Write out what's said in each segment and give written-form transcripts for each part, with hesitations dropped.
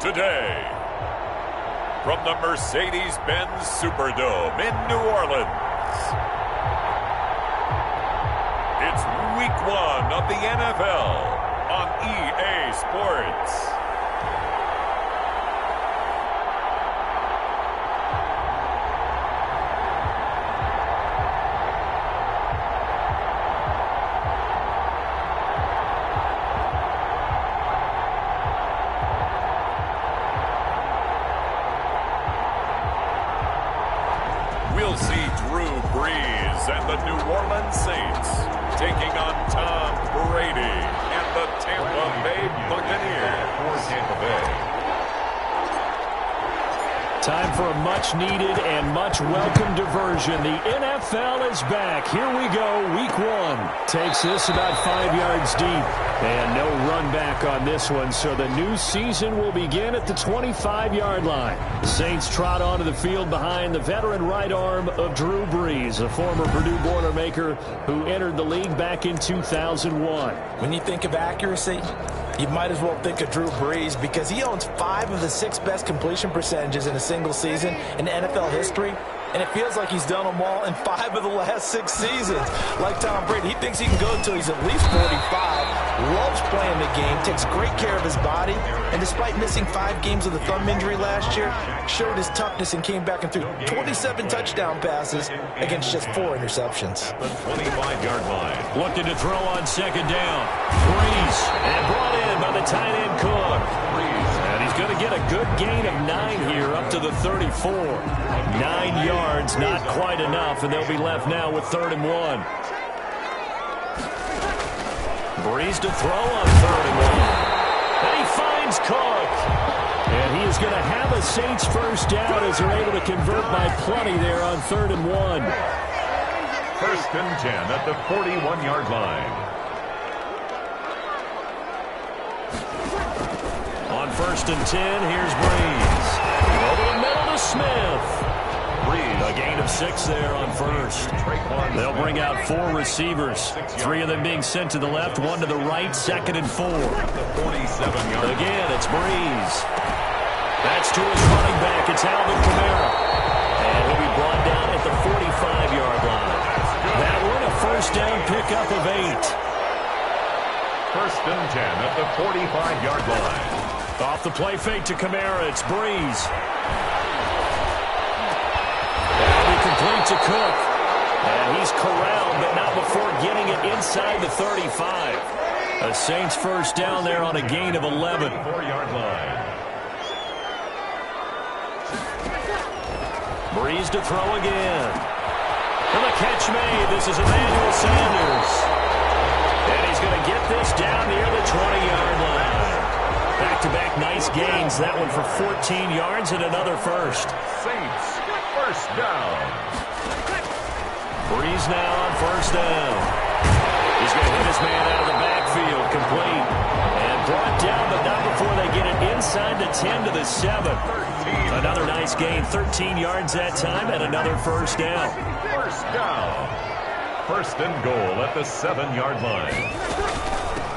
today, from the Mercedes-Benz Superdome in New Orleans, it's Week 1 of the NFL on EA Sports. We'll see Drew Brees and the New Orleans Saints taking on Tom Brady and the Tampa Bay Buccaneers. For Tampa Bay. Time for a much-needed and much-welcome diversion. The NFL is back. Here we go. Week 1 takes this about 5 yards deep. And no run back on this one, so the new season will begin at the 25-yard line. The Saints trot onto the field behind the veteran right arm of Drew Brees, a former Purdue Boilermaker who entered the league back in 2001. When you think of accuracy, you might as well think of Drew Brees because he owns 5 of the 6 best completion percentages in a single season in NFL history. And it feels like he's done them all in 5 of the last 6 seasons. Like Tom Brady, he thinks he can go until he's at least 45, loves playing the game, takes great care of his body, and despite missing 5 games with a thumb injury last year, showed his toughness and came back and threw 27 touchdown passes against just 4 interceptions. The 25-yard line. Looking to throw on second down. Brees, and brought in by the tight end Cook. And he's going to get a good gain of 9 here up to the 34. 9 yards, not quite enough, and they'll be left now with 3rd and 1. Brees to throw on 3rd and 1. And he finds Cook. And he is going to have a Saints first down as they're able to convert by plenty there on 3rd and 1. 1st and 10 at the 41-yard line. On 1st and 10, here's Brees. Over the middle to Smith. A gain of 6 there on 1st. They'll bring out 4 receivers. 3 of them being sent to the left, 1 to the right, 2nd and 4. Again, it's Brees. That's to his running back. It's Alvin Kamara. And he'll be brought down at the 45-yard line. That one, a first down pickup of 8. 1st and 10 at the 45-yard line. Off the play fake to Kamara, it's Brees. Complete to Cook. And he's corralled, but not before getting it inside the 35. A Saints first down there on a gain of 11. 4-yard line. Brees to throw again. And the catch made. This is Emmanuel Sanders. And he's going to get this down near the 20-yard line. Back-to-back nice gains. That one for 14 yards and another first. Saints first down. Brees now on 1st down. He's going to hit his man out of the backfield. Complete. And brought down, but not before they get it inside the 10 to the 7. Another nice gain. 13 yards that time and another first down. First down. 1st and goal at the 7-yard line.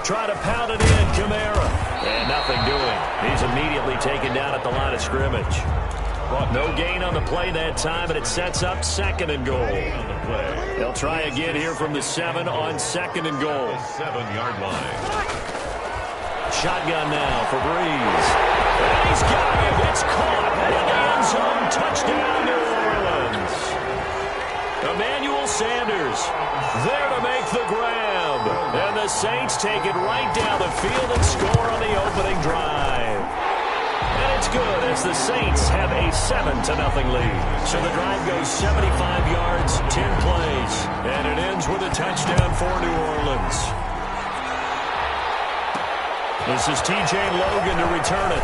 Try to pound it in, Kamara. And nothing doing. He's immediately taken down at the line of scrimmage. No gain on the play that time, and it sets up 2nd and goal. They'll try again here from the 7 on 2nd and goal. 7-yard line. Shotgun now for Brees. And he's got it. It's caught in the end zone. Touchdown, New Orleans. Emmanuel Sanders there to make the grab. And the Saints take it right down the field and score on the opening drive. And it's good as the Saints have a 7-0 lead. So the drive goes 75 yards, 10 plays. And it ends with a touchdown for New Orleans. This is T.J. Logan to return it.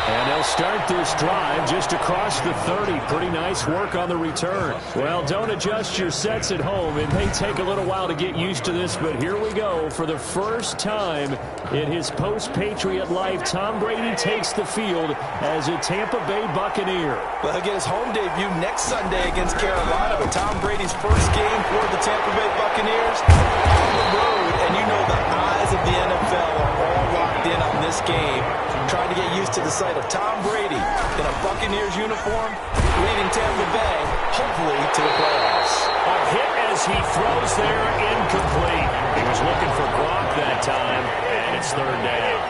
And they'll start this drive just across the 30. Pretty nice work on the return. Well, don't adjust your sets at home. It may take a little while to get used to this, but here we go. For the first time in his post-Patriot life, Tom Brady takes the field as a Tampa Bay Buccaneer. Well, he'll get his home debut next Sunday against Carolina, but Tom Brady's first game for the Tampa Bay Buccaneers on the road, and you know the eyes of the NFL are all locked in on this game to get used to the sight of Tom Brady in a Buccaneers uniform, leading Tampa Bay, hopefully, to the playoffs. A hit as he throws there, incomplete. He was looking for Gronk that time, and it's third down.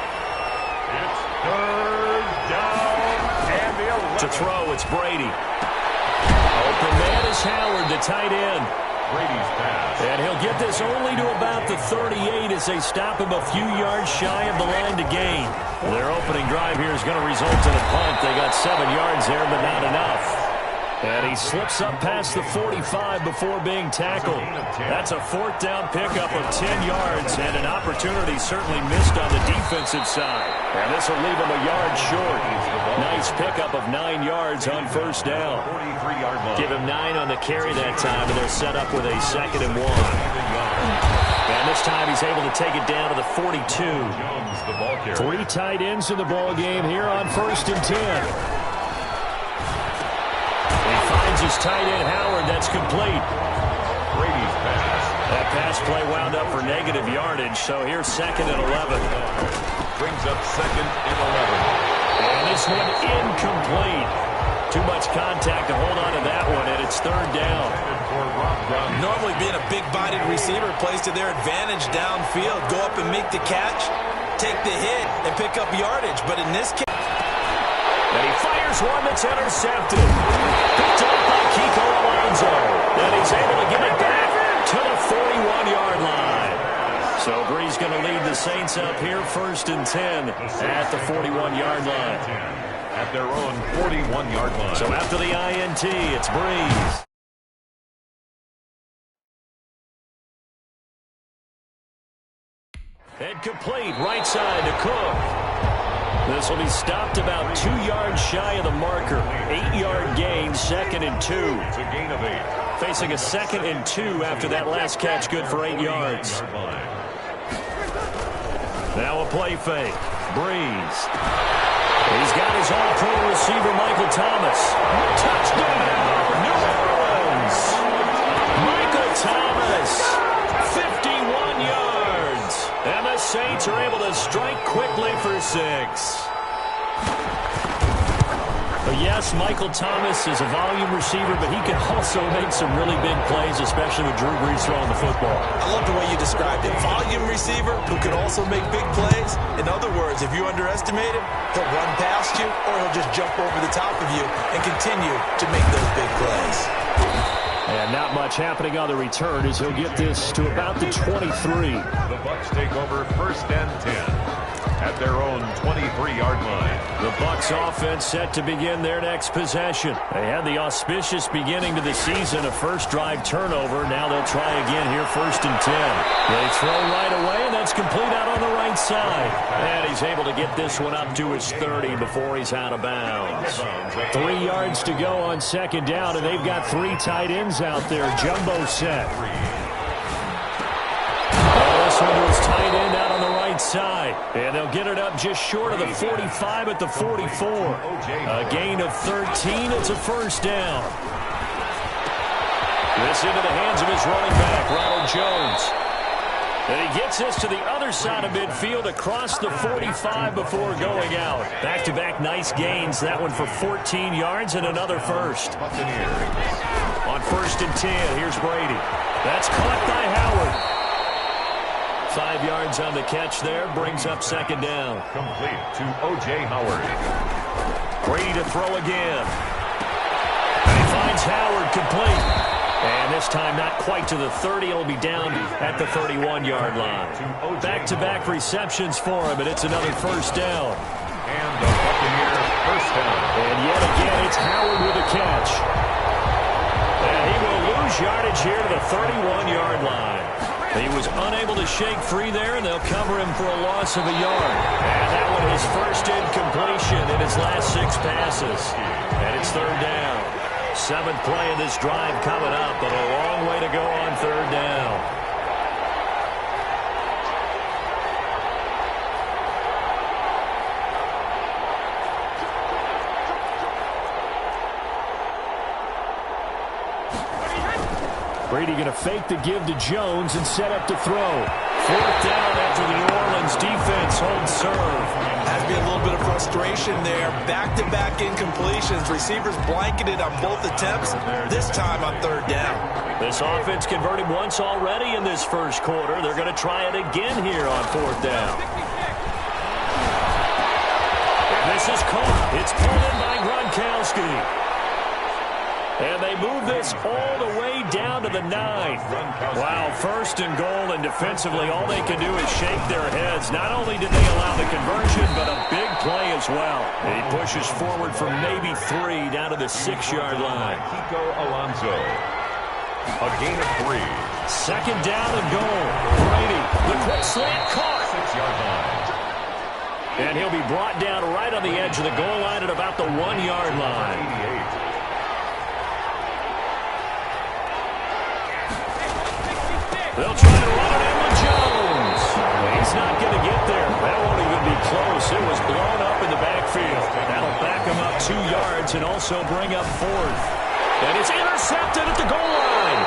It's third down, and the 11. To throw, it's Brady. Open man is Howard, the tight end. Brady's pass. And he'll get this only to about the 38 as they stop him a few yards shy of the line to gain. Their opening drive here is going to result in a punt. They got 7 yards there, but not enough. And he slips up past the 45 before being tackled. That's a fourth down pickup of 10 yards, and an opportunity certainly missed on the defensive side. And this will leave him a yard short. Nice pickup of 9 yards on first down. 43-yard line. Give him 9 on the carry that time, and they'll set up with a 2nd and 1. And this time he's able to take it down to the 42. Jones, the ball carrier. 3 tight ends in the ball game here on 1st and 10. His tight end, Howard, that's complete. Brady's pass. That pass play wound up for negative yardage, so here's 2nd and 11. Brings up 2nd and 11. And this one incomplete. Too much contact to hold on to that one, and it's third down. Normally being a big-bodied receiver plays to their advantage downfield. Go up and make the catch, take the hit, and pick up yardage. But in this case... And he fires one that's intercepted. Picked up by Kiko Alonso. And he's able to get it back to the 41-yard line. So Brees going to lead the Saints up here 1st and 10 at the 41-yard line. At their own 41-yard line. So after the INT, it's Brees. And complete right side to Cook. This will be stopped about 2 yards shy of the marker. 8-yard gain, 2nd and 2. It's a gain of 8. Facing a 2nd and 2 after that last catch, good for 8 yards. Now a play fake. Brees. He's got his all-pro receiver, Michael Thomas. Touchdown, New Orleans. Michael Thomas, 51 yards. And the Saints are able to strike quickly for 6. But yes, Michael Thomas is a volume receiver, but he can also make some really big plays, especially with Drew Brees throwing the football. I love the way you described it. Volume receiver who can also make big plays. In other words, if you underestimate him, he'll run past you or he'll just jump over the top of you and continue to make those big plays. And not much happening on the return as he'll get this to about the 23. The Bucs take over 1st and 10 at their own 23-yard line. The Bucs offense set to begin their next possession. They had the auspicious beginning to the season, a first drive turnover. Now they'll try again here 1st and 10. They throw right away, and that's complete out on the right side. And he's able to get this one up to his 30 before he's out of bounds. 3 yards to go on 2nd down, and they've got 3 tight ends out there. Jumbo set. This one to his tight end out on the right side. And they'll get it up just short of the 45 at the 44. A gain of 13. It's a 1st down. This into the hands of his running back, Ronald Jones. And he gets this to the other side of midfield across the 45 before going out. Back-to-back nice gains. That one for 14 yards and another first. On 1st and 10, here's Brady. That's caught by Howard. 5 yards on the catch there, brings up 2nd down. Complete to O.J. Howard. Brady to throw again. And he finds Howard complete. And this time not quite to the 30. He'll be down at the 31-yard line. Back-to-back receptions for him, and it's another 1st down. And the Buccaneers 1st down. And yet again, it's Howard with a catch. And he will lose yardage here to the 31-yard line. He was unable to shake free there, and they'll cover him for a loss of a yard. And that one his first incompletion in his last 6 passes. And it's 3rd down. 7th play of this drive coming up, but a long way to go on 3rd down. Brady going to fake the give to Jones and set up to throw. 4th down after the New Orleans defense holds serve. Has to be a little bit of frustration there. Back-to-back incompletions. Receivers blanketed on both attempts, this time on third down. This offense converted once already in this first quarter. They're going to try it again here on fourth down. And this is caught. It's pulled in by Gronkowski. And they move this all the way down to the 9. Wow, first and goal, and defensively all they can do is shake their heads. Not only did they allow the conversion, but a big play as well. And he pushes forward from maybe 3 down to the 6-yard line. Kiko Alonso. A gain of 3. Second down and goal. Brady, the quick slant caught. 6-yard line. And he'll be brought down right on the edge of the goal line at about the 1-yard line. 88. They'll try to run it in with Jones. He's not going to get there. That won't even be close. It was blown up in the backfield. That'll back him up 2 yards and also bring up 4th. And it's intercepted at the goal line.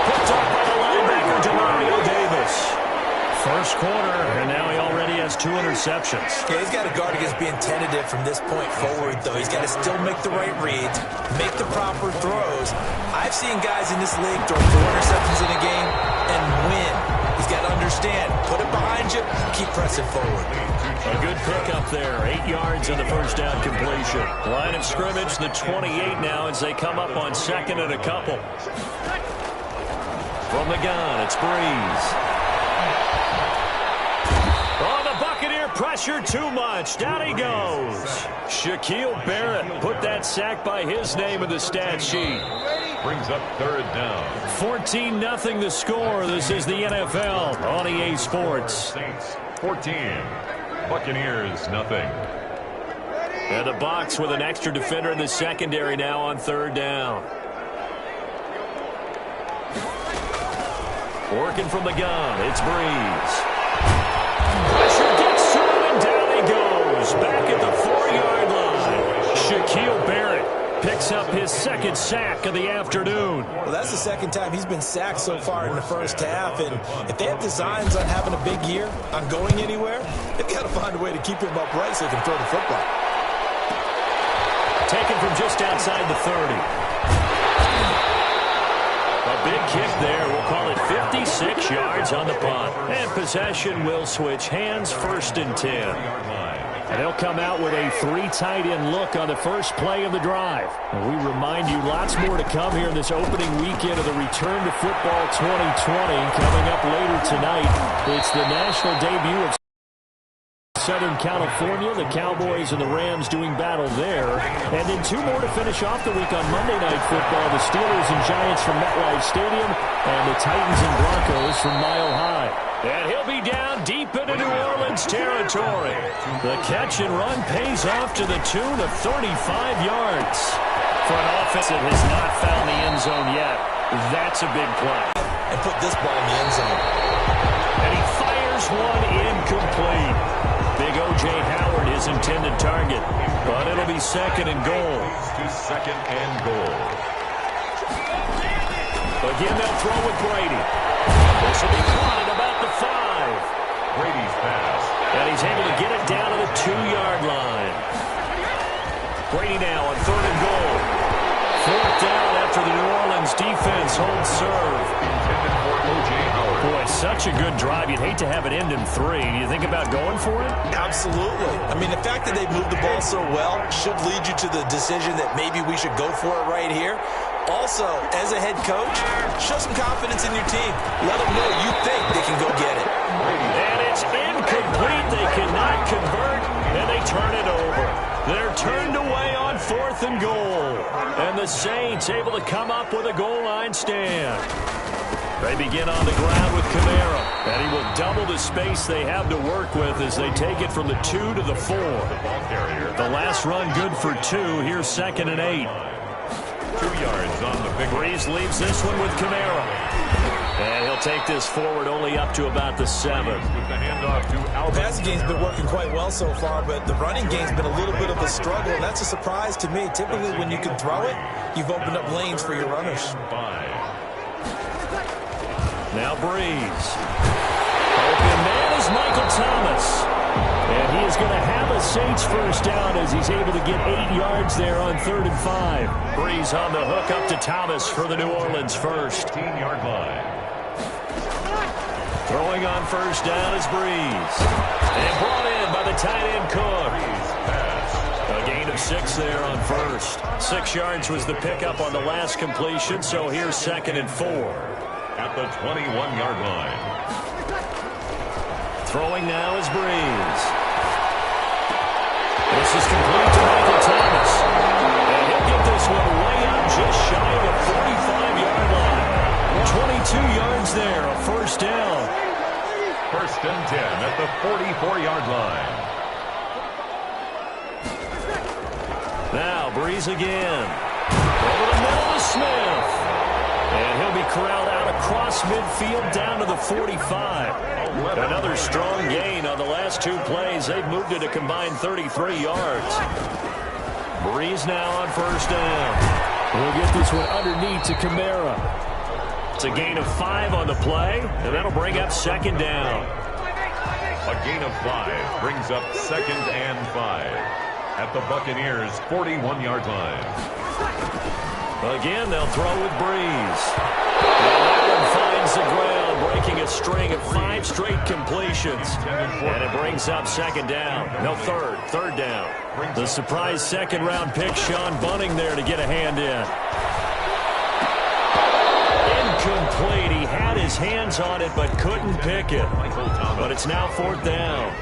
Picked up by the linebacker, Demario Davis. First quarter, and now he already has 2 interceptions. Yeah, he's got to guard against being tentative from this point forward, though. He's got to still make the right reads, make the proper throws. I've seen guys in this league throw 4 interceptions in a game and win. He's got to understand, put it behind you, keep pressing forward. A good pickup there, 8 yards on the first down completion. Line of scrimmage, the 28 now as they come up on second and a couple. From the gun, it's Breeze. Pressure too much. Down he goes. Shaquille Barrett put that sack by his name in the stat sheet. Brings up third down. 14-0 the score. This is the NFL on EA Sports. Saints 14. Buccaneers nothing. And the Bucs with an extra defender in the secondary now on third down. Working from the gun. It's Breeze. Pressure gets to him, and down he goes. Back at the 4-yard line. Shaquille Barrett picks up his second sack of the afternoon. Well, that's the second time he's been sacked so far in the first half. And if they have designs on having a big year, on going anywhere, they've got to find a way to keep him upright so he can throw the football. Taken from just outside the 30. A big kick there. We'll call it 56 yards on the punt. And possession will switch hands, 1st and 10. And they'll come out with a 3 tight end look on the first play of the drive. And we remind you, lots more to come here in this opening weekend of the Return to Football 2020. Coming up later tonight, it's the national debut of Southern California, the Cowboys and the Rams doing battle there. And then 2 more to finish off the week on Monday Night Football. The Steelers and Giants from MetLife Stadium and the Titans and Broncos from Mile High. And he'll be down deep into New Orleans territory. The catch and run pays off to the tune of 35 yards. For an offense that has not found the end zone yet, that's a big play. And put this ball in the end zone. And he fires one incomplete. Big O.J. Howard, his intended target. But it'll be 2nd and goal. To 2nd and goal. Again, they'll throw with Brady. This will be caught at about the 5. Brady's pass. And he's able to get it down to the 2-yard line. Brady now on 3rd and goal. 4th down after the New Orleans defense holds serve. Intended for O.J. Howard. Boy, such a good drive. You'd hate to have it end in 3. Do you think about going for it? Absolutely. I mean, the fact that they moved the ball so well should lead you to the decision that maybe we should go for it right here. Also, as a head coach, show some confidence in your team. Let them know you think they can go get it. And it's incomplete. They cannot convert, and they turn it over. They're turned away on 4th and goal. And the Saints able to come up with a goal line stand. They begin on the ground with Kamara, and he will double the space they have to work with as they take it from the 2 to the 4. The last run good for 2. Here's 2nd and 8. 2 yards on the big Breeze leaves this one with Kamara. And he'll take this forward only up to about the 7. with the handoff to The passing game's been working quite well so far, but the running game's been a little bit of a struggle, and that's a surprise to me. Typically, when you can throw it, you've opened up lanes for your runners. 5. Now Breeze. Open man is Michael Thomas. And he is going to have a Saints first down as he's able to get 8 yards there on 3rd and 5. Breeze on the hook up to Thomas for the New Orleans first. 15-yard line. Throwing on first down is Breeze. And brought in by the tight end Cook. A gain of 6 there on first. 6 yards was the pickup on the last completion, so here's 2nd and 4. At the 21-yard line. Throwing now is Breeze. This is complete to Michael Thomas. And he'll get this one way out just shy of the 45-yard line. 22 yards there, a first down. 1st and 10 at the 44-yard line. Now Breeze again. Over the middle to Smith. And he'll be corralled out across midfield down to the 45. Another strong gain on the last 2 plays. They've moved it a combined 33 yards. Breeze now on first down. We'll get this one underneath to Kamara. It's a gain of 5 on the play, and that'll bring up 2nd down. A gain of 5 brings up 2nd and 5 at the Buccaneers' 41-yard line. Again, they'll throw with Breeze. And that one finds the ground, breaking a string of 5 straight completions. And it brings up 2nd down. No, 3rd down. The surprise 2nd-round pick, Sean Bunting there to get a hand in. Incomplete. He had his hands on it but couldn't pick it. But it's now 4th down.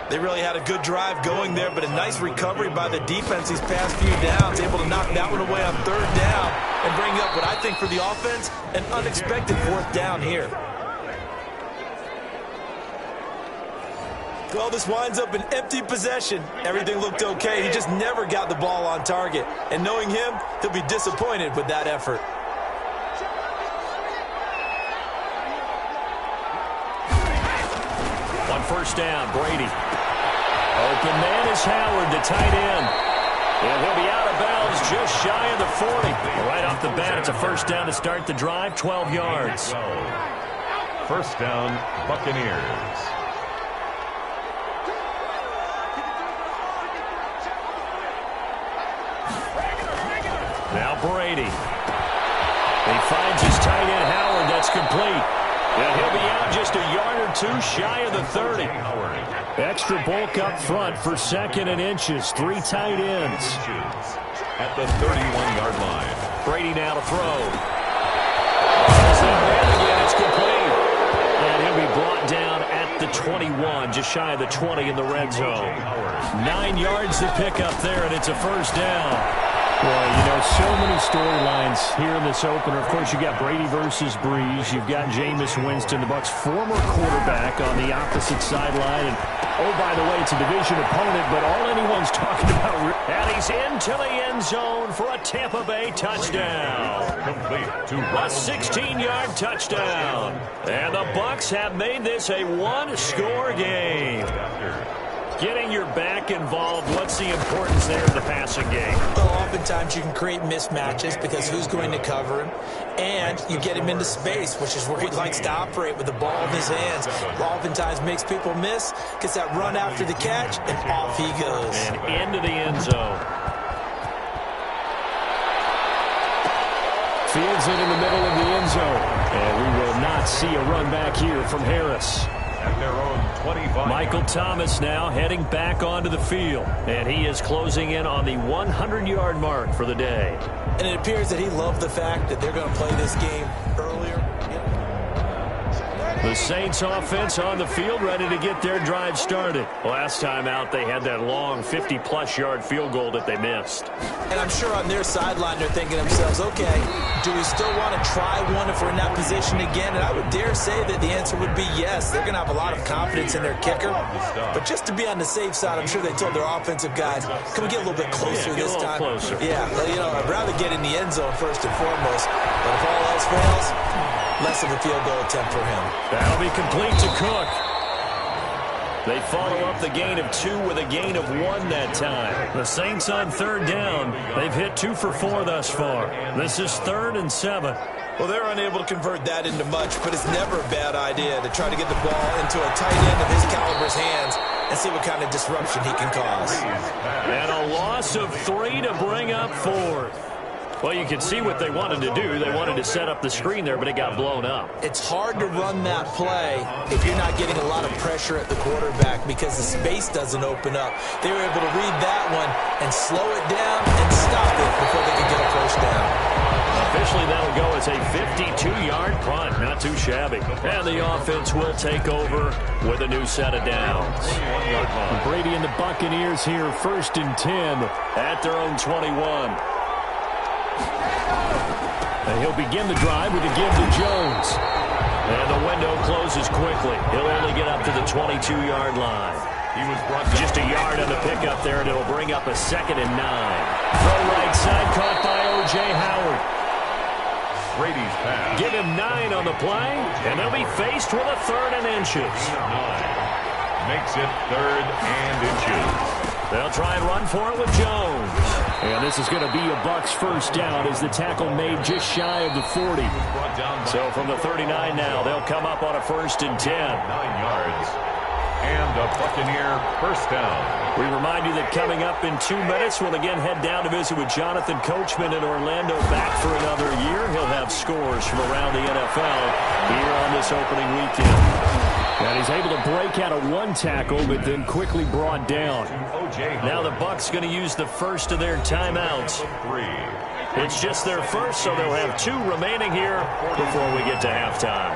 They really had a good drive going there, but a nice recovery by the defense these past few downs, able to knock that one away on 3rd down and bring up what I think for the offense, an unexpected 4th down here. Well, this winds up an empty possession. Everything looked okay. He just never got the ball on target. And knowing him, he'll be disappointed with that effort. On first down, Brady. Open man is Howard, the tight end. And he'll be out of bounds just shy of the 40. Right off the bat, it's a first down to start the drive, 12 yards. First down, Buccaneers. Now Brady. He finds his tight end Howard. That's complete. And he'll be out just a yard or 2 shy of the 30. Extra bulk up front for 2nd and inches. 3 tight ends. At the 31-yard line. Brady now to throw. Again, it's complete. And he'll be brought down at the 21, just shy of the 20 in the red zone. 9 yards to pick up there, and it's a first down. Well, you know, so many storylines here in this opener. Of course, you got Brady versus Breeze. You've got Jameis Winston, the Bucs' former quarterback, on the opposite sideline. And, oh, by the way, it's a division opponent, but all anyone's talking about. And he's into the end zone for a Tampa Bay touchdown. Complete to a 16-yard touchdown. And the Bucs have made this a 1-score game. Getting your back involved, what's the importance there in the passing game? Well, oftentimes you can create mismatches because who's going to cover him, and you get him into space, which is where he likes to operate with the ball in his hands. Oftentimes makes people miss, gets that run after the catch, and off he goes. And into the end zone. Fields it in the middle of the end zone. And we will not see a run back here from Harris. At their own 25. Michael Thomas now heading back onto the field. And he is closing in on the 100-yard mark for the day. And it appears that he loved the fact that they're going to play this game earlier. The Saints offense on the field, ready to get their drive started. Last time out, they had that long 50-plus yard field goal that they missed. And I'm sure on their sideline, they're thinking to themselves, okay, do we still want to try one if we're in that position again? And I would dare say that the answer would be yes. They're going to have a lot of confidence in their kicker. But just to be on the safe side, I'm sure they told their offensive guys, can we get a little bit closer this time? Closer. Yeah, well, you know, I'd rather get in the end zone first and foremost. But if all else fails, less of a field goal attempt for him. That'll be complete to Cook. They follow up the gain of 2 with a gain of 1 that time. The Saints on 3rd down. They've hit 2 for 4 thus far. This is 3rd and 7. Well, they're unable to convert that into much, but it's never a bad idea to try to get the ball into a tight end of his caliber's hands and see what kind of disruption he can cause. And a loss of 3 to bring up 4. Well, you can see what they wanted to do. They wanted to set up the screen there, but it got blown up. It's hard to run that play if you're not getting a lot of pressure at the quarterback because the space doesn't open up. They were able to read that one and slow it down and stop it before they could get a first down. Officially, that'll go as a 52-yard punt. Not too shabby. And the offense will take over with a new set of downs. Brady and the Buccaneers here, 1st and 10 at their own 21. And he'll begin the drive with a give to Jones. And the window closes quickly. He'll only get up to the 22-yard line. He was brought just a yard on the pickup there, and it'll bring up a 2nd and 9. Throw right side, caught by O.J. Howard. Brady's pass. Give him 9 on the play, and they'll be faced with a 3rd and inches. 9. Makes it 3rd and inches. They'll try and run for it with Jones. And this is going to be a Bucs first down as the tackle made just shy of the 40. So from the 39 now, they'll come up on a 1st and 10. 9 yards. And a Buccaneer first down. We remind you that coming up in 2 minutes, we'll again head down to visit with Jonathan Coachman in Orlando, back for another year. He'll have scores from around the NFL here on this opening weekend. And he's able to break out of 1 tackle, but then quickly brought down. Now the Bucs going to use the first of their timeouts. It's just their first, so they'll have 2 remaining here before we get to halftime.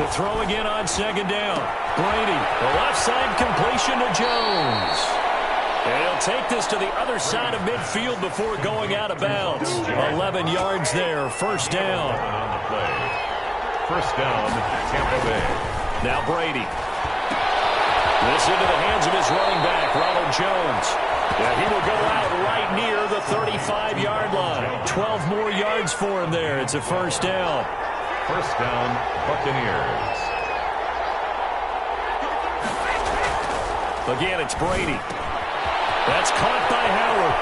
To throw again on 2nd down. Brady, the left side completion to Jones. And he'll take this to the other side of midfield before going out of bounds. 11 yards there, first down. First down, Tampa Bay. Now Brady. This into the hands of his running back, Ronald Jones. And he will go out right near the 35-yard line. 12 more yards for him there. It's a first down. First down, Buccaneers. Again, it's Brady. That's caught by Howard.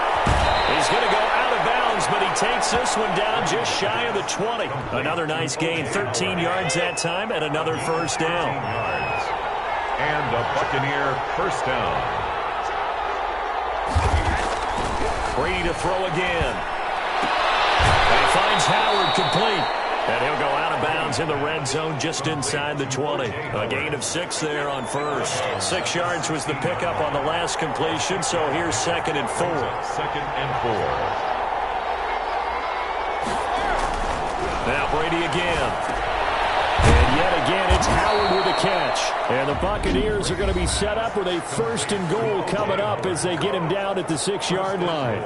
He's going to go out of bounds, but he takes this one down just shy of the 20. Another nice gain, 13 yards that time, and another first down. 13 yards. And a Buccaneer first down. Brady to throw again. And he finds Howard complete. And he'll go out of bounds in the red zone just inside the 20. A gain of 6 there on first. 6 yards was the pickup on the last completion, so here's 2nd and 4. 2nd and 4. Now Brady again. And yet again, it's Howard with a catch. And the Buccaneers are going to be set up with a 1st and goal coming up as they get him down at the 6-yard line.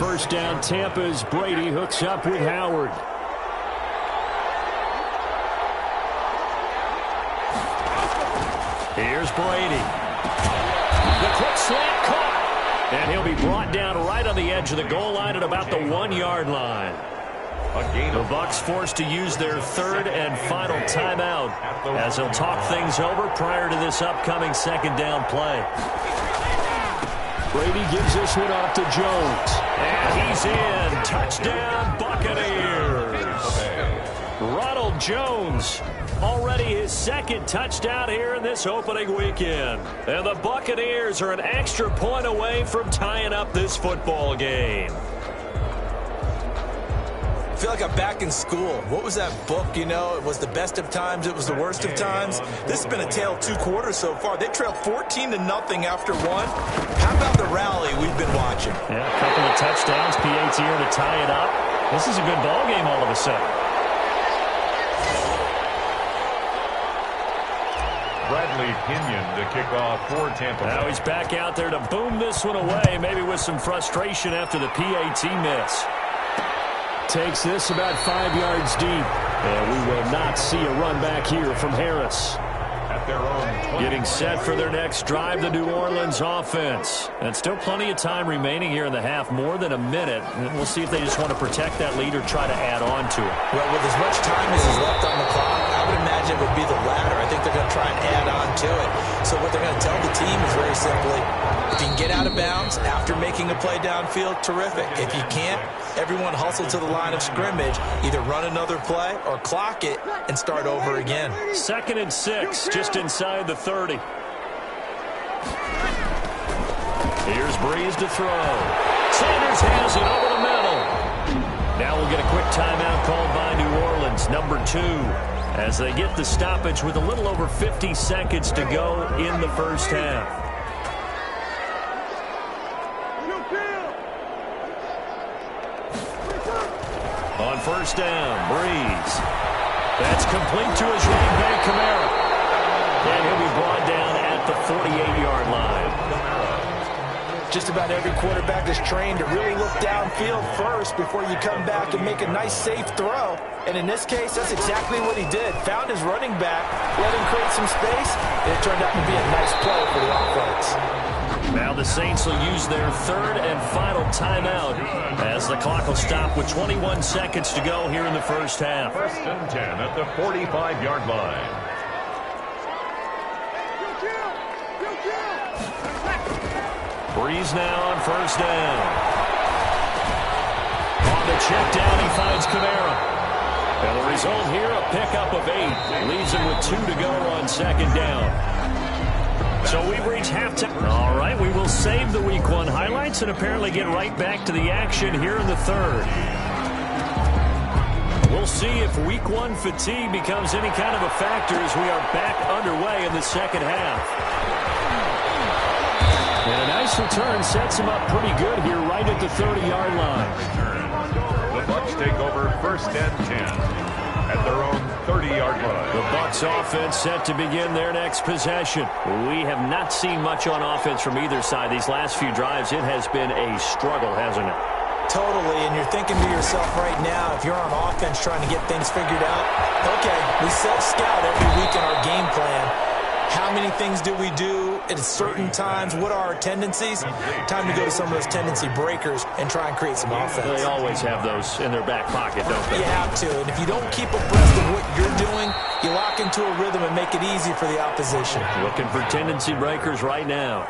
First down, Tampa's Brady hooks up with Howard. Here's Brady. The quick slant caught. And he'll be brought down right on the edge of the goal line at about the 1-yard line. The Bucs forced to use their 3rd and final timeout as they'll talk things over prior to this upcoming 2nd down play. Brady gives this one off to Jones. And he's in. Touchdown, Buccaneers. Ronald Jones, already his 2nd touchdown here in this opening weekend. And the Buccaneers are an extra point away from tying up this football game. I feel like I'm back in school. What was that book, you know? It was the best of times, it was the worst of times. This has been a tale of 2 quarters so far. They trailed 14-0 after 1. How about the rally we've been watching? Yeah, a couple of touchdowns, PAT here to tie it up. This is a good ball game all of a sudden. Bradley Pinion to kick off for Tampa Bay. Now he's back out there to boom this one away, maybe with some frustration after the PAT miss. Takes this about 5 yards deep. And we will not see a run back here from Harris. At their own 20. Getting set for their next drive, the New Orleans offense. And still plenty of time remaining here in the half, more than a minute. And we'll see if they just want to protect that lead or try to add on to it. Well, with as much time as is left on the clock, I would imagine it would be the latter. I think they're going to try and add on to it. So what they're going to tell the team is very simply, If you can get out of bounds after making a play downfield, terrific. If you can't, everyone hustle to the line of scrimmage, either run another play or clock it and start over again. 2nd and 6, just inside the 30. Here's Breeze to throw. Sanders has it over the middle. Now we'll get a quick timeout called by New Orleans, number 2, as they get the stoppage with a little over 50 seconds to go in the first half. On first down, Breeze. That's complete to his running back, Kamara. And he'll be brought down at the 48-yard line. Just about every quarterback is trained to really look downfield first before you come back and make a nice, safe throw. And in this case, that's exactly what he did. Found his running back, let him create some space, and it turned out to be a nice play for the offense. Now the Saints will use their 3rd and final timeout as the clock will stop with 21 seconds to go here in the first half. 1st and 10 at the 45-yard line. Breeze now on first down. On the check down, he finds Kamara. And the result here, a pickup of 8. Leaves him with 2 to go on 2nd down. So we've reached halftime. All right, we will save the Week 1 highlights and apparently get right back to the action here in the 3rd. We'll see if Week 1 fatigue becomes any kind of a factor as we are back underway in the 2nd half. And a nice return sets him up pretty good here right at the 30-yard line. The Bucs take over 1st and 10 at their own 30-yard line. The Bucs offense set to begin their next possession. We have not seen much on offense from either side these last few drives. It has been a struggle, hasn't it? Totally, and you're thinking to yourself right now, if you're on offense trying to get things figured out, okay, we self-scout every week in our game plan. How many things do we do at certain times? What are our tendencies? Time to go to some of those tendency breakers and try and create some offense. They always have those in their back pocket, don't they? You have to, and if you don't keep abreast of what you're doing, you lock into a rhythm and make it easy for the opposition. Looking for tendency breakers right now.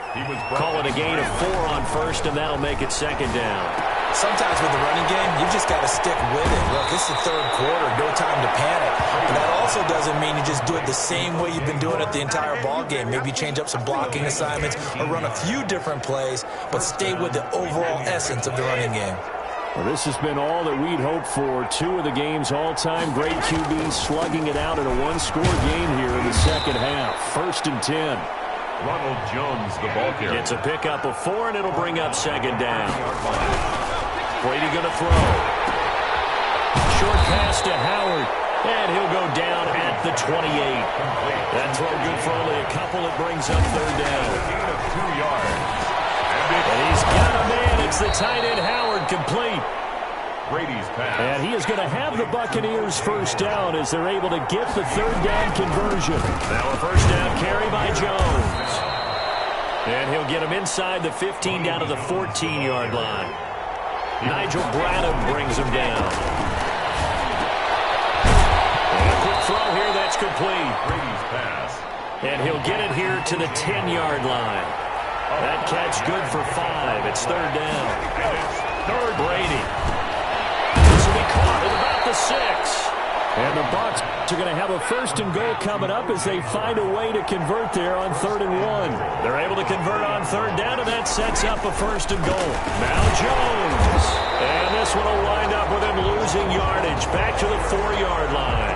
Call it a gain of 4 on first, and that'll make it 2nd down. Sometimes with the running game, you've just got to stick with it. Look, it's the 3rd quarter, no time to panic. But that also doesn't mean you just do it the same way you've been doing it the entire ball game. Maybe change up some blocking assignments or run a few different plays, but stay with the overall essence of the running game. Well, this has been all that we'd hoped for. 2 of the game's all-time great QBs slugging it out in a one-score game here in the 2nd half. 1st and 10. Ronald Jones, the ball carrier. It's a pickup of 4, and it'll bring up 2nd down. Brady going to throw. Short pass to Howard, and he'll go down at the 28. That throw good for only a couple. It brings up 3rd down. Gain of 2 yards. And he's got a man. It's the tight end Howard, complete. Brady's pass. And he is going to have the Buccaneers 1st down as they're able to get the 3rd down conversion. Now a 1st down carry by Jones. And he'll get him inside the 15 down to the 14-yard line. Nigel Bradham brings him down. And a quick throw here that's complete. Brady's pass. And he'll get it here to the 10-yard line. That catch good for 5. It's 3rd down. And it's 3rd. Brady. This will be caught at about the 6. And the Bucs are going to have a 1st and goal coming up as they find a way to convert there on 3rd and 1. They're able to convert on 3rd down, and that sets up a 1st and goal. Now Jones. And this one will wind up with him losing yardage back to the 4-yard line.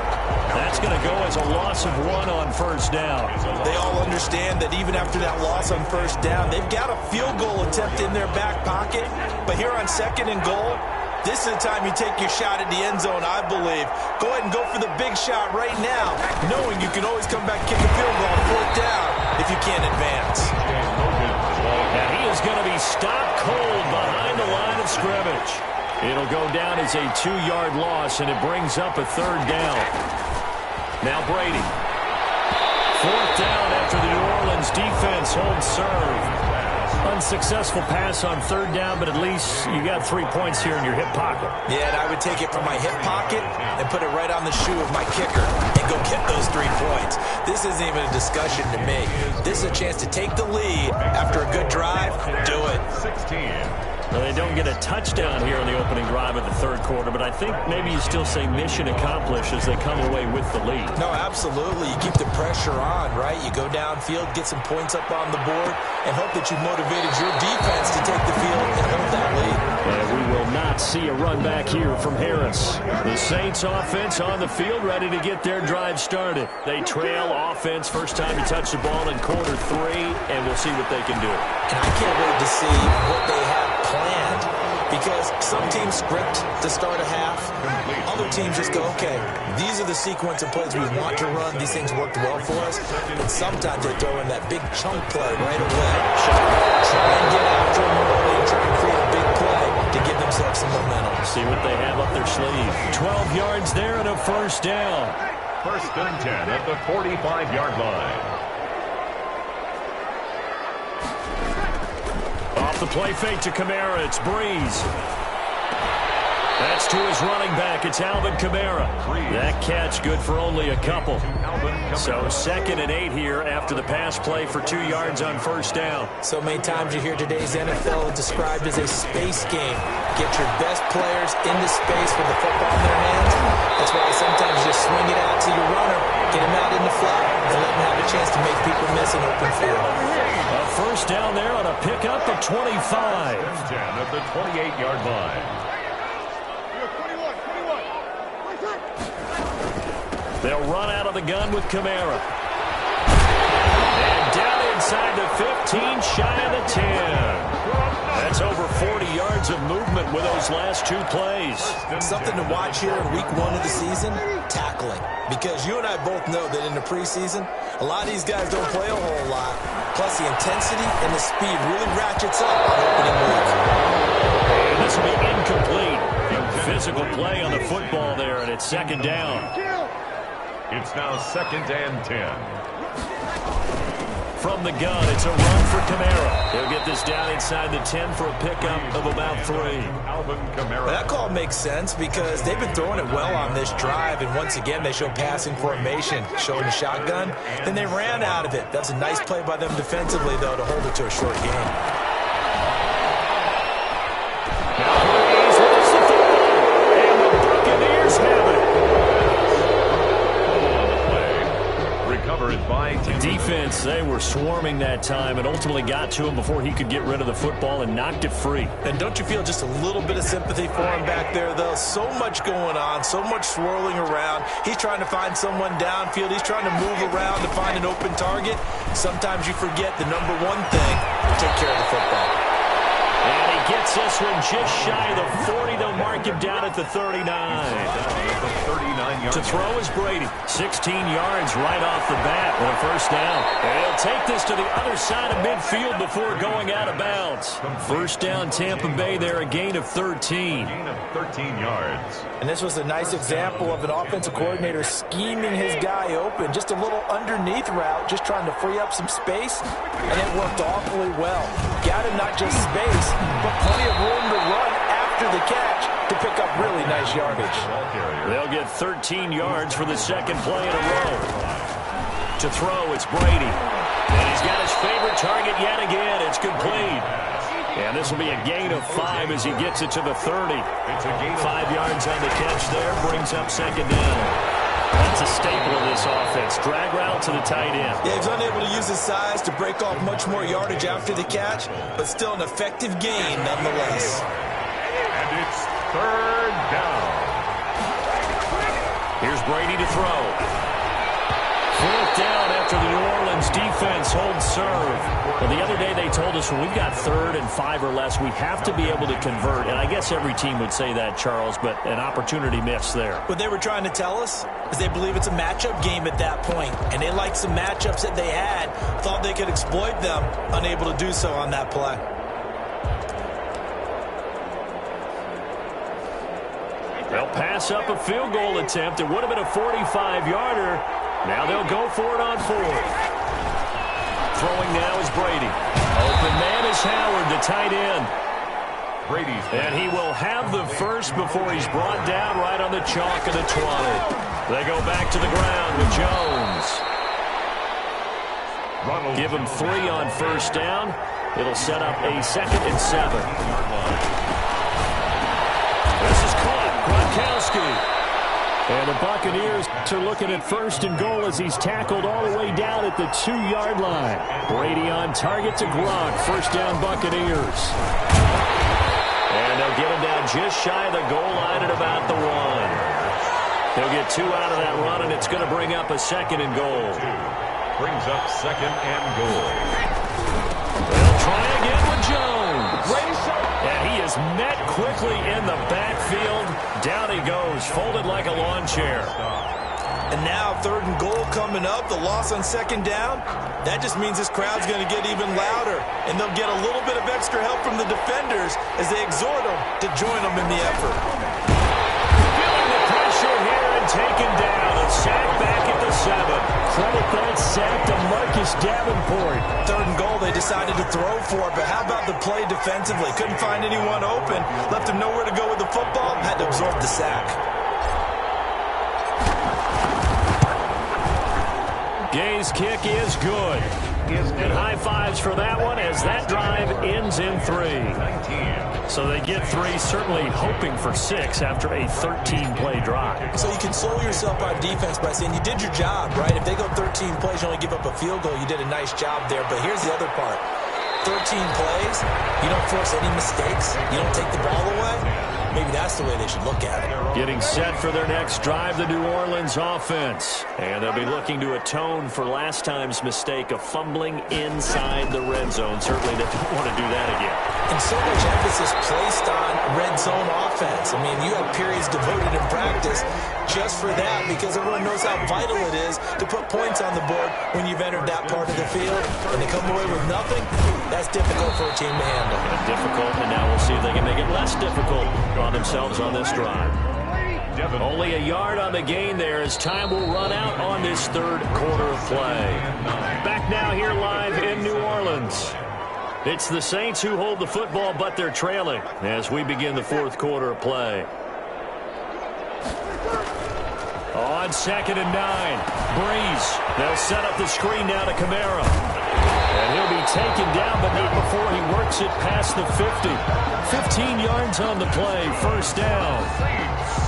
That's going to go as a loss of 1 on 1st down. They all understand that even after that loss on 1st down, they've got a field goal attempt in their back pocket. But here on 2nd and goal, this is the time you take your shot at the end zone, I believe. Go ahead and go for the big shot right now, knowing you can always come back and kick a field goal on 4th down if you can't advance. And he is going to be stopped cold behind the line of scrimmage. It'll go down as a 2-yard loss, and it brings up a 3rd down. Now Brady. 4th down after the New Orleans defense holds serve. Unsuccessful pass on third down, but at least you got 3 points here in your hip pocket. Yeah, and I would take it from my hip pocket and put it right on the shoe of my kicker and go get those 3 points. This isn't even a discussion to me. This is a chance to take the lead after a good drive. Do it. 16. Well, they don't get a touchdown here in the opening drive of the third quarter, but I think maybe you still say mission accomplished as they come away with the lead. No, absolutely. You keep the pressure on, right? You go downfield, get some points up on the board, and hope that you've motivated your defense to take the field and hold that lead. And we will not see a run back here from Harris. The Saints offense on the field ready to get their drive started. They trail offense first time to touch the ball in quarter 3, and we'll see what they can do. And I can't wait to see what they have planned, because some teams script to start a half. Other teams just go, okay, these are the sequence of plays we want to run. These things worked well for us. And sometimes they throw in that big chunk play right away. Try and get after them early and try and create a big play to give themselves some momentum. See what they have up their sleeve. 12 yards there and a first down. First and 10 at the 45-yard line. Off the play fake to Kamara, it's Breeze. That's to his running back, it's Alvin Kamara. That catch good for only a couple. So 2nd and 8 here after the pass play for 2 yards on first down. So many times you hear today's NFL described as a space game. Get your best players into space with the football in their hands. That's why sometimes you just swing it out to your runner, get him out in the flat, and let him have a chance to make people miss an open field. A first down there on a pickup of 25. 10 at the 28-yard line. They'll run out of the gun with Kamara. And down inside the 15, shy of the 10. That's over 40 yards of movement with those last 2 plays. Something to watch here in week 1 of the season, tackling. Because you and I both know that in the preseason, a lot of these guys don't play a whole lot. Plus the intensity and the speed really ratchets up on opening week. And this will be incomplete. Physical play on the football there, and it's 2nd down. It's now 2nd and 10. From the gun, it's a run for Kamara. He'll get this down inside the 10 for a pickup of about 3. Alvin Kamara. That call makes sense because they've been throwing it well on this drive, and once again they show passing formation, showing the shotgun. Then they ran out of it. That's a nice play by them defensively, though, to hold it to a short game. Breeze wins the football, and the Buccaneers have it. Recovered by Tim. Defense, they were swarming that time and ultimately got to him before he could get rid of the football and knocked it free. And don't you feel just a little bit of sympathy for him back there, though? So much going on, so much swirling around. He's trying to find someone downfield. He's trying to move around to find an open target. Sometimes you forget the number one thing, take care of the football. And he gets this one just shy of the 40. They'll mark him down at the 39. To throw is Brady. 16 yards right off the bat with a first down. And he'll take this to the other side of midfield before going out of bounds. First down Tampa Bay there, a gain of 13. Gain of 13 yards. And this was a nice example of an offensive coordinator scheming his guy open. Just a little underneath route, just trying to free up some space. And it worked awfully well. Got him not just space, but plenty of room to run after the catch to pick up really nice yardage. They'll get 13 yards for the 2nd play in a row. To throw, it's Brady. And he's got his favorite target yet again. It's complete. And this will be a gain of 5 as he gets it to the 30. 5 yards on the catch there, brings up 2nd down. That's a staple of this offense. Drag route to the tight end. Yeah, he's unable to use his size to break off much more yardage after the catch, but still an effective gain nonetheless. And it's 3rd down. Here's Brady to throw. 4th down after the New Orleans defense holds serve. Well, the other day they told us when we've got 3rd and 5 or less, we have to be able to convert. And I guess every team would say that, Charles, but an opportunity missed there. What they were trying to tell us is they believe it's a matchup game at that point, and they liked some matchups that they had, thought they could exploit them, unable to do so on that play. They'll pass up a field goal attempt. It would have been a 45-yarder. Now they'll go for it on 4th. Throwing now is Brady. A Open man is Howard, the tight end. Brady's And he will have the first before he's brought down right on the chalk of the 20. They go back to the ground with Jones. Give him 3 on first down. It'll set up a 2nd and 7. This is caught. Gronkowski. And the Buccaneers are looking at 1st and goal as he's tackled all the way down at the 2-yard line. Brady on target to Gronk. 1st down Buccaneers. And they'll get him down just shy of the goal line at about the 1. They'll get 2 out of that run, and it's going to bring up a 2nd and goal. brings up 2nd and goal. They'll try again with Jones. And he is met quickly in the backfield. Down he goes, folded like a lawn chair. And now 3rd and goal coming up. The loss on 2nd down. That just means this crowd's going to get even louder. And they'll get a little bit of extra help from the defenders as they exhort them to join them in the effort. Feeling the pressure here and taken down. A sack back at the 7. Credit that sack to Marcus Davenport. 3rd and goal they decided to throw for, but how about the play defensively? Couldn't find anyone open. Left him nowhere to go with the football. Had to absorb the sack. Gay's kick is good. And high fives for that one as that drive ends in 3. So they get 3, certainly hoping for 6 after a 13-play drive. So you console yourself on defense by saying you did your job, right? If they go 13 plays, you only give up a field goal, you did a nice job there. But here's the other part. 13 plays, you don't force any mistakes, you don't take the ball away. Maybe that's the way they should look at it. Getting set for their next drive, the New Orleans offense. And they'll be looking to atone for last time's mistake of fumbling inside the red zone. Certainly they don't want to do that again. And so much emphasis placed on red zone offense. I mean, you have periods devoted in practice just for that because everyone knows how vital it is to put points on the board when you've entered that part of the field. And to come away with nothing, that's difficult for a team to handle. Difficult, and now we'll see if they can make it less difficult on themselves on this drive. Only a yard on the gain there as time will run out on this 3rd quarter of play. Back now here live in New Orleans. It's the Saints who hold the football, but they're trailing as we begin the 4th quarter of play. On 2nd and 9, Breeze. They'll set up the screen now to Kamara. And he'll be taken down, but not before he works it past the 50. 15 yards on the play, 1st down.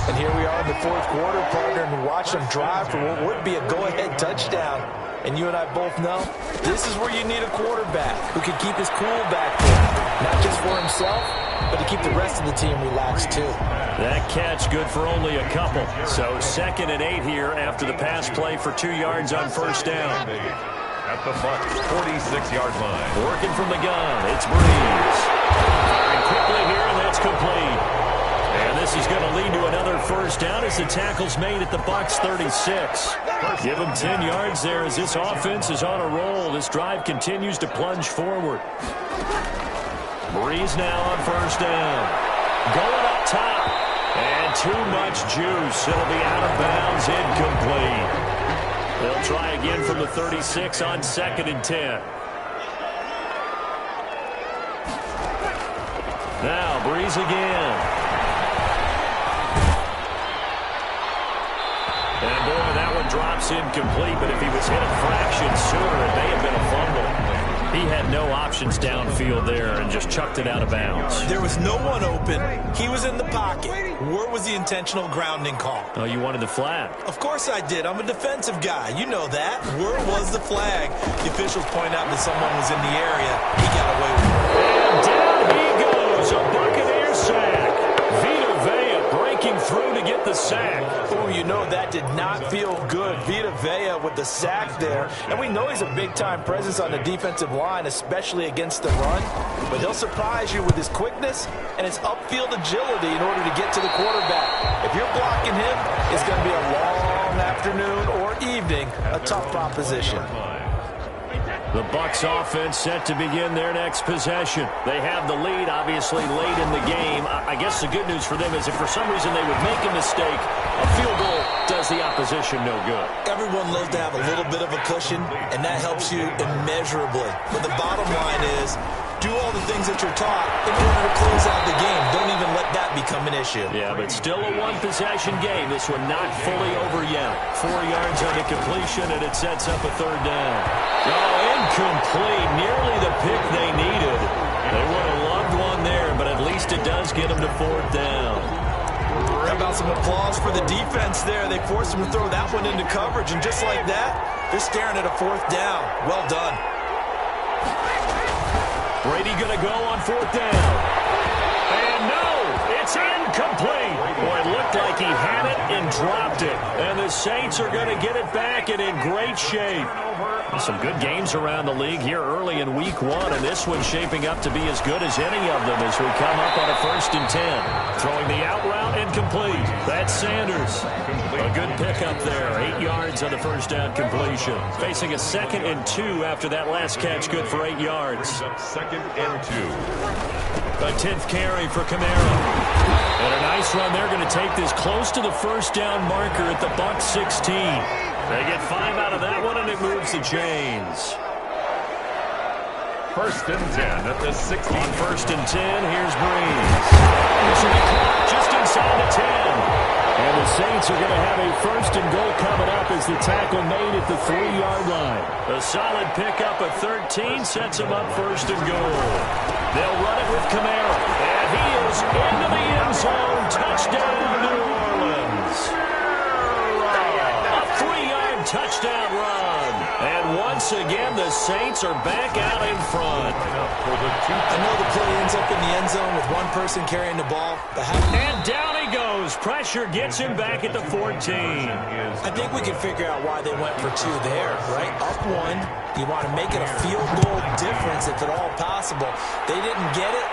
And here we are in the 4th quarter, partner, and watch them drive for what would be a go-ahead touchdown. And you and I both know this is where you need a quarterback who can keep his cool back there. Not just for himself, but to keep the rest of the team relaxed too. That catch good for only a couple. So 2nd and 8 here after the pass play for 2 yards on 1st down. At the Bucs' 46-yard line. Working from the gun, it's Breeze. Firing quickly here, and that's complete. And this is going to lead to another 1st down as the tackle's made at the Bucs' 36. Give them 10 yards there as this offense is on a roll. This drive continues to plunge forward. Breeze now on 1st down. Going up top. And too much juice. It'll be out of bounds, incomplete. They'll try again from the 36 on 2nd and 10. Now Breeze again. And boy, that one drops incomplete, but if he was hit a fraction sooner, it may have been a fumble. He had no options downfield there and just chucked it out of bounds. There was no one open. He was in the pocket. Where was the intentional grounding call? Oh, you wanted the flag. Of course I did. I'm a defensive guy. You know that. Where was the flag? The officials point out that someone was in the area. He got away with it. And down he goes. A Buccaneer sack. Vita Vea breaking through to get the sack. Oh, you know that did not feel good. Vita Vea with the sack there. And we know he's a big-time presence on the defensive line, especially against the run. But he'll surprise you with his quickness and his upfield agility in order to get to the quarterback. If you're blocking him, it's going to be a long afternoon or evening, a tough proposition. The Bucs offense set to begin their next possession. They have the lead, obviously, late in the game. I guess the good news for them is if for some reason they would make a mistake, a field goal does the opposition no good. Everyone loves to have a little bit of a cushion, and that helps you immeasurably. But the bottom line is, do all the things that you're taught in order to close out the game. Don't even let that become an issue. Yeah, but still a one-possession game. This one not fully over yet. 4 yards on the completion, and it sets up a third down. Oh, incomplete. Nearly the pick they needed. They would have loved one there, but at least it does get them to fourth down. How about some applause for the defense there? They forced them to throw that one into coverage, and just like that, they're staring at a fourth down. Well done. Brady going to go on fourth down. And no, it's incomplete. Boy, it looked like he had it and dropped it. And the Saints are going to get it back and in great shape. Some good games around the league here early in week 1, and this one's shaping up to be as good as any of them as we come up on a 1st and 10. Throwing the out route incomplete. That's Sanders. A good pickup there. 8 yards on the first down completion. Facing a 2nd and 2 after that last catch, good for 8 yards. 2nd and 2. A 10th carry for Camaro. And a nice run. They're going to take this close to the first down marker at the Bucs 16. They get 5 out of that one, and it moves the chains. 1st and 10 at the 16. On 1st and 10, here's Breeze. This will be caught just inside the 10. And the Saints are going to have a 1st and goal coming up as the tackle made at the 3-yard line. A solid pickup of 13 sets them up 1st and goal. They'll run it with Camaro. And he is into the end zone. Touchdown, New Orleans. A 3-yard touchdown run. And once again, the Saints are back out in front. I know the play ends up in the end zone with one person carrying the ball. And down he goes. Pressure gets him back at the 14. I think we can figure out why they went for 2 there, right? Up 1. You want to make it a field goal difference if at all possible. They didn't get it.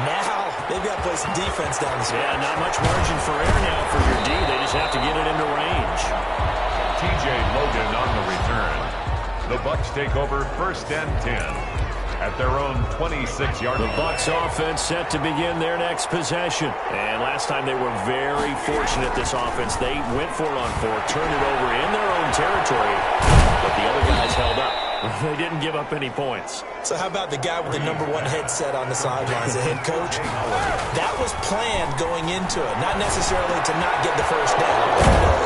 Now they've got to play some defense down the stretch. Yeah, not much margin for error now for your D. They just have to get it into range. TJ Logan on the return. The Bucs take over 1st and 10 at their own 26-yard line. The Bucs offense set to begin their next possession. And last time they were very fortunate, this offense. They went for it on 4, turned it over in their own territory, but the other guys held up. They didn't give up any points. So how about the guy with the #1 headset on the sidelines, the head coach? That was planned going into it, not necessarily to not get the first down,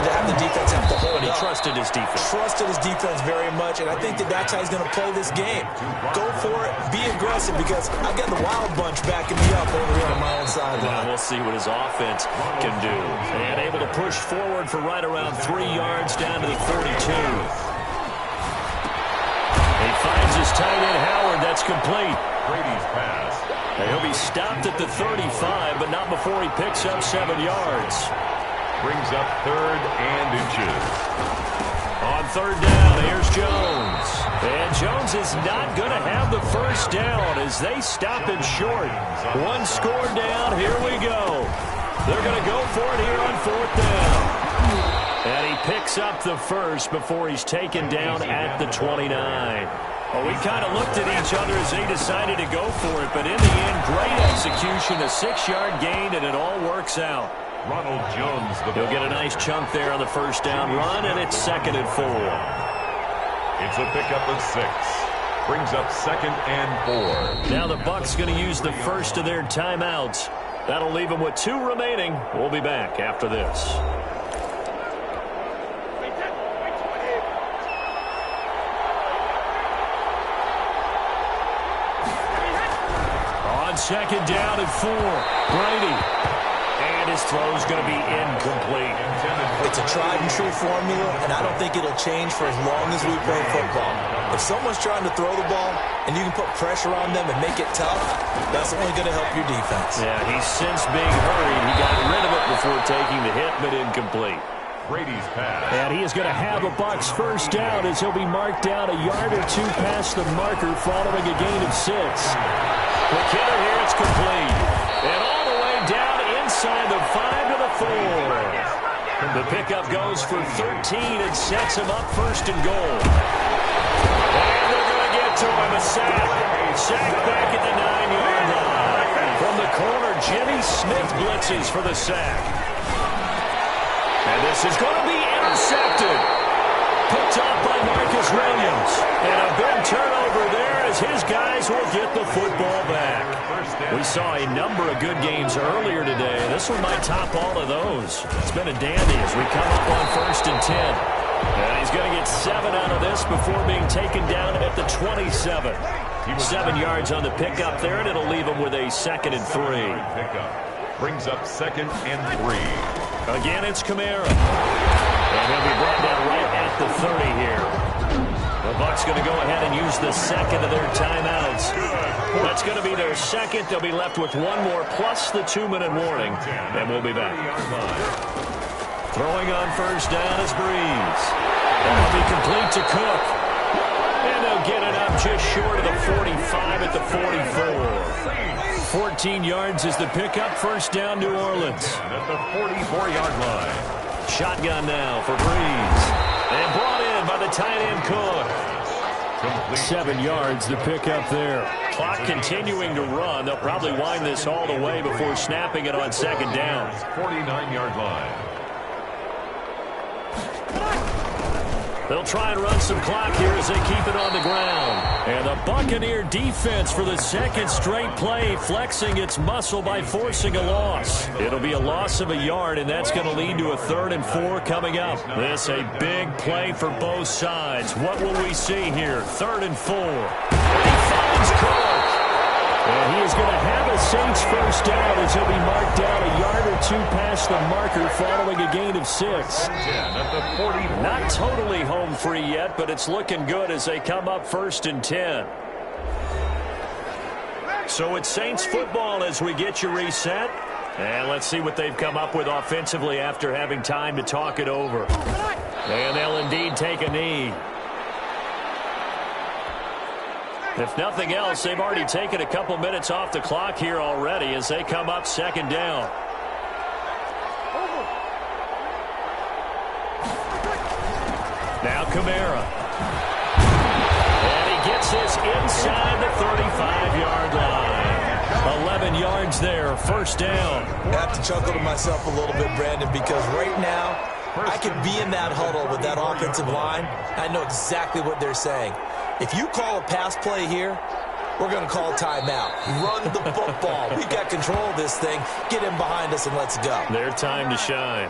to have the defense have to hold But he up. trusted his defense. Trusted his defense very much, and I think that's how he's going to play this game. Go for it, be aggressive, because I've got the Wild Bunch backing me up over here on my own sideline. We'll see what his offense can do. And able to push forward for right around 3 yards down to the 42. He finds his tight end, Howard. That's complete. Brady's pass. He'll be stopped at the 35, but not before he picks up 7 yards. Brings up 3rd and inches. On 3rd down, here's Jones. And Jones is not going to have the first down as they stop him short. 1 score down. Here we go. They're going to go for it here on 4th down. And he picks up the first before he's taken down at the 29. Well, we kind of looked at each other as they decided to go for it, but in the end, great execution, a 6-yard gain, and it all works out. Ronald Jones. He'll get a nice chunk there on the first down run, and it's 2nd and 4. It's a pickup of 6. Brings up 2nd and 4. Now the Bucs going to use the first of their timeouts. That'll leave them with 2 remaining. We'll be back after this. On 2nd down and 4, Brady. And his throw's going to be incomplete. It's a tried-and-true formula, and I don't think it'll change for as long as we play football. If someone's trying to throw the ball and you can put pressure on them and make it tough, that's only going to help your defense. Yeah, he's since being hurried. He got rid of it before taking the hit, but incomplete. Brady's pass. And he is going to have a Bucs first down as he'll be marked down a yard or 2 past the marker following a gain of 6. McKinnon here, it's complete. And all the way down inside the 5 to the 4. The pickup goes for 13 and sets him up 1st and goal. And they're going to get to him, a sack. Sack back at the 9-yard line. From the corner, Jimmy Smith blitzes for the sack. And This is going to be intercepted. Picked up by Marcus Williams. And a big turnover there as his guys will get the football back. We saw a number of good games earlier today. This one might top all of those. It's been a dandy as we come up on 1st and 10. And he's going to get 7 out of this before being taken down at the 27. 7 yards on the pickup there, and it'll leave him with a 2nd and 3. Brings up 2nd and 3. Again, it's Kamara. And he'll be brought down right at the 30 here. The Bucs going to go ahead and use the second of their timeouts. That's going to be their second. They'll be left with one more plus the 2-minute warning. And we'll be back. Throwing on 1st down is Breeze. That'll be complete to Cook. And they'll get it up just short of the 45 at the 44. 14 yards is the pickup. 1st down, New Orleans. At the 44-yard line. Shotgun now for Breeze. And brought in by the tight end Cook. 7 yards the pickup there. Clock continuing to run. They'll probably wind this all the way before snapping it on 2nd down. 49-yard line. They'll try and run some clock here as they keep it on the ground. And the Buccaneer defense for the 2nd straight play flexing its muscle by forcing a loss. It'll be a loss of a yard, and that's going to lead to a 3rd and 4 coming up. This a big play for both sides. What will we see here? 3rd and 4. And he finds Cook. And he is going to have a Saints 1st down as he'll be marked down a yard or 2 past the marker following a gain of 6. Not totally home free yet, but it's looking good as they come up 1st and 10. So it's Saints football as we get you reset. And let's see what they've come up with offensively after having time to talk it over. And they'll indeed take a knee. If nothing else, they've already taken a couple minutes off the clock here already as they come up 2nd down. Now Kamara. And he gets this inside the 35-yard line. 11 yards there, 1st down. I have to chuckle to myself a little bit, Brandon, because right now I could be in that huddle with that offensive line. I know exactly what they're saying. If you call a pass play here, we're going to call timeout. Run the football. We've got control of this thing. Get him behind us and let's go. Their time to shine.